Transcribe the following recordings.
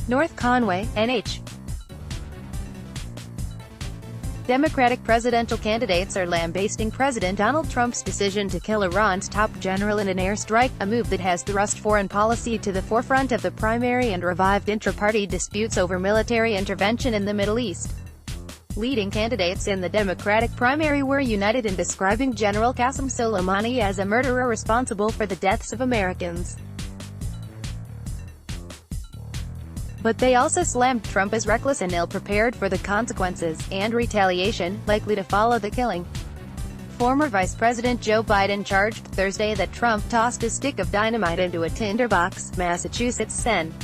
North Conway, NH. Democratic presidential candidates are lambasting President Donald Trump's decision to kill Iran's top general in an airstrike, a move that has thrust foreign policy to the forefront of the primary and revived intra-party disputes over military intervention in the Middle East. Leading candidates in the Democratic primary were united in describing General Qasem Soleimani as a murderer responsible for the deaths of Americans. But they also slammed Trump as reckless and ill-prepared for the consequences and retaliation likely to follow the killing. Former Vice President Joe Biden charged Thursday that Trump tossed a stick of dynamite into a tinderbox, Massachusetts Sen.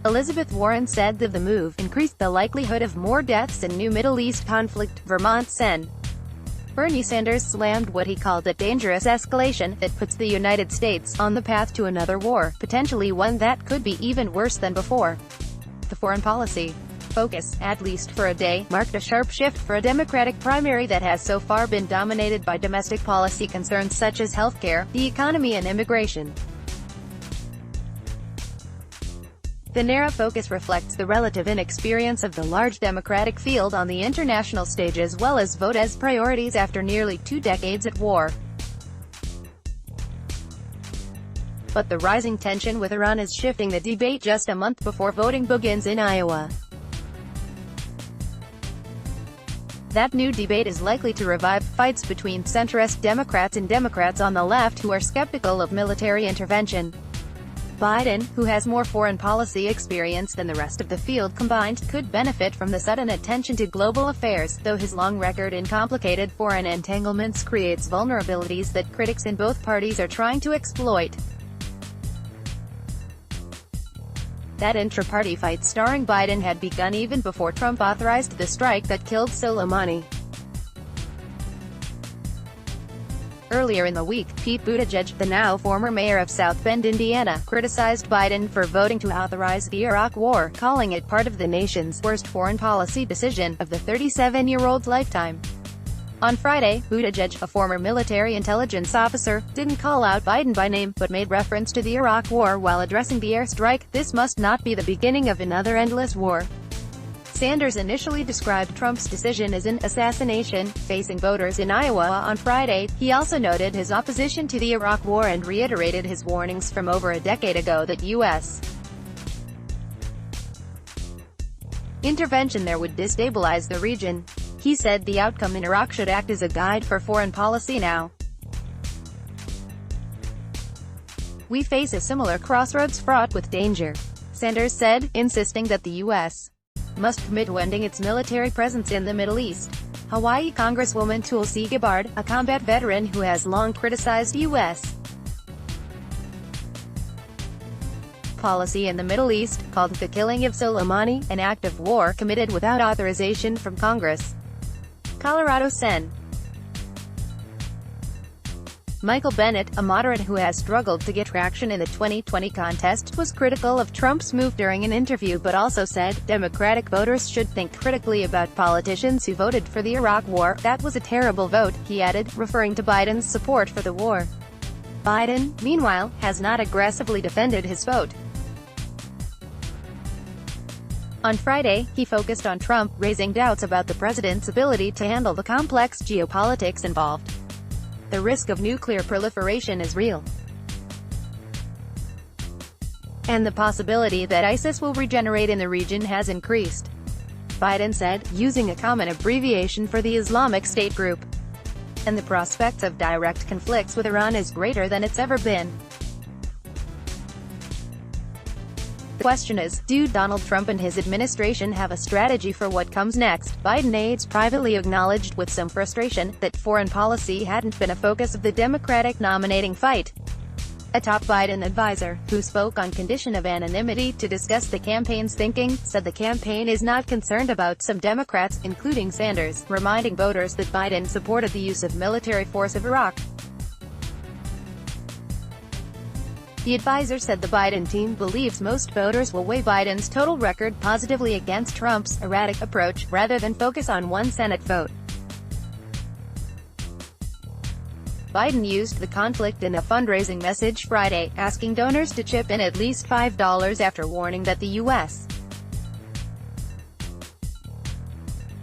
Elizabeth Warren said that the move increased the likelihood of more deaths in new Middle East conflict, Vermont Sen. Bernie Sanders slammed what he called a dangerous escalation that puts the United States on the path to another war, potentially one that could be even worse than before. The foreign policy focus, at least for a day, marked a sharp shift for a Democratic primary that has so far been dominated by domestic policy concerns such as healthcare, the economy and immigration. The narrow focus reflects the relative inexperience of the large Democratic field on the international stage as well as vote as priorities after nearly 2 decades at war. But the rising tension with Iran is shifting the debate just a month before voting begins in Iowa. That new debate is likely to revive fights between centrist Democrats and Democrats on the left who are skeptical of military intervention. Biden, who has more foreign policy experience than the rest of the field combined, could benefit from the sudden attention to global affairs, though his long record in complicated foreign entanglements creates vulnerabilities that critics in both parties are trying to exploit. That intra-party fight starring Biden had begun even before Trump authorized the strike that killed Soleimani. Earlier in the week, Pete Buttigieg, the now former mayor of South Bend, Indiana, criticized Biden for voting to authorize the Iraq War, calling it part of the nation's worst foreign policy decision of the 37-year-old's lifetime. On Friday, Buttigieg, a former military intelligence officer, didn't call out Biden by name, but made reference to the Iraq War while addressing the airstrike. "This must not be the beginning of another endless war." Sanders initially described Trump's decision as an assassination, facing voters in Iowa on Friday. He also noted his opposition to the Iraq War and reiterated his warnings from over a decade ago that U.S. intervention there would destabilize the region. He said the outcome in Iraq should act as a guide for foreign policy now. "We face a similar crossroads fraught with danger," Sanders said, insisting that the U.S. must commit to ending its military presence in the Middle East. Hawaii Congresswoman Tulsi Gabbard, a combat veteran who has long criticized U.S. policy in the Middle East, called the killing of Soleimani an act of war committed without authorization from Congress. Colorado Sen. Michael Bennet, a moderate who has struggled to get traction in the 2020 contest, was critical of Trump's move during an interview but also said, Democratic voters should think critically about politicians who voted for the Iraq War. "That was a terrible vote," he added, referring to Biden's support for the war. Biden, meanwhile, has not aggressively defended his vote. On Friday, he focused on Trump, raising doubts about the president's ability to handle the complex geopolitics involved. "The risk of nuclear proliferation is real, and the possibility that ISIS will regenerate in the region has increased," Biden said, using a common abbreviation for the Islamic State group. "And the prospect of direct conflicts with Iran is greater than it's ever been." The question is, do Donald Trump and his administration have a strategy for what comes next? Biden aides privately acknowledged with some frustration that foreign policy hadn't been a focus of the Democratic nominating fight. A top Biden advisor, who spoke on condition of anonymity to discuss the campaign's thinking, said the campaign is not concerned about some Democrats, including Sanders, reminding voters that Biden supported the use of military force of Iraq. The advisor said the Biden team believes most voters will weigh Biden's total record positively against Trump's erratic approach, rather than focus on one Senate vote. Biden used the conflict in a fundraising message Friday, asking donors to chip in at least $5 after warning that the U.S.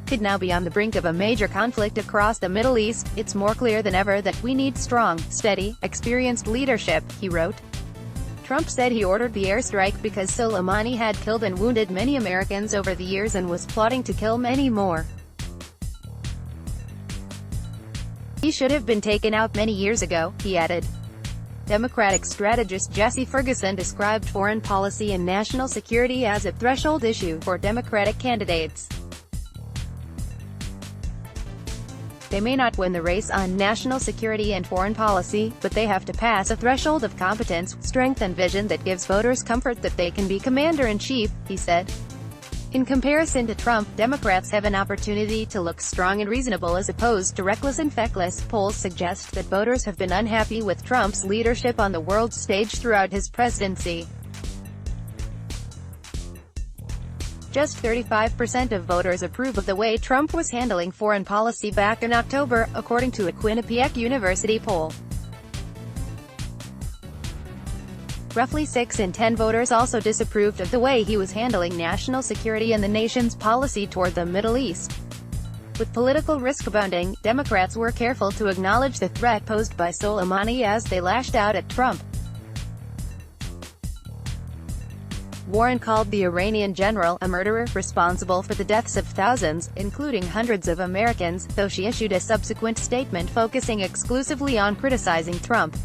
could now be on the brink of a major conflict across the Middle East. It's more clear than ever that we need strong, steady, experienced leadership, he wrote. Trump said he ordered the airstrike because Soleimani had killed and wounded many Americans over the years and was plotting to kill many more. He should have been taken out many years ago, he added. Democratic strategist Jesse Ferguson described foreign policy and national security as a threshold issue for Democratic candidates. They may not win the race on national security and foreign policy, but they have to pass a threshold of competence, strength and vision that gives voters comfort that they can be commander-in-chief, he said. In comparison to Trump, Democrats have an opportunity to look strong and reasonable as opposed to reckless and feckless. Polls suggest that voters have been unhappy with Trump's leadership on the world stage throughout his presidency. Just 35% of voters approve of the way Trump was handling foreign policy back in October, according to a Quinnipiac University poll. Roughly 6 in 10 voters also disapproved of the way he was handling national security and the nation's policy toward the Middle East. With political risk abounding, Democrats were careful to acknowledge the threat posed by Soleimani as they lashed out at Trump. Warren called the Iranian general a murderer, responsible for the deaths of thousands, including hundreds of Americans, though she issued a subsequent statement focusing exclusively on criticizing Trump.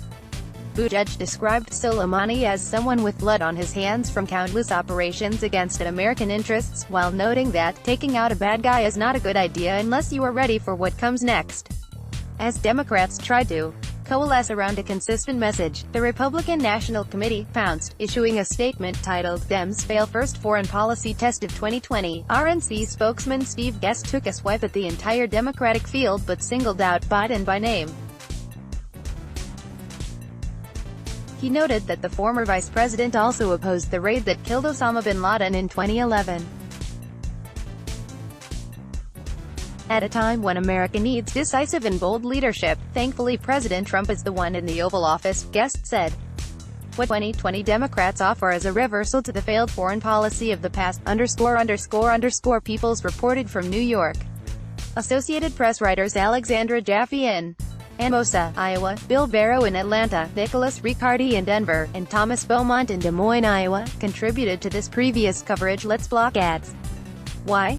Buttigieg described Soleimani as someone with blood on his hands from countless operations against American interests, while noting that taking out a bad guy is not a good idea unless you are ready for what comes next. As Democrats tried to coalesce around a consistent message, the Republican National Committee pounced, issuing a statement titled, "Dems Fail First Foreign Policy Test of 2020. RNC spokesman Steve Guest took a swipe at the entire Democratic field but singled out Biden by name. He noted that the former vice president also opposed the raid that killed Osama bin Laden in 2011. At a time when America needs decisive and bold leadership, thankfully President Trump is the one in the Oval Office, Guest said. What 2020 Democrats offer as a reversal to the failed foreign policy of the past, Peoples reported from New York. Associated Press writers Alexandra Jaffe in Amosa, Iowa, Bill Barrow in Atlanta, Nicholas Riccardi in Denver, and Thomas Beaumont in Des Moines, Iowa, contributed to this previous coverage. Let's block ads. Why?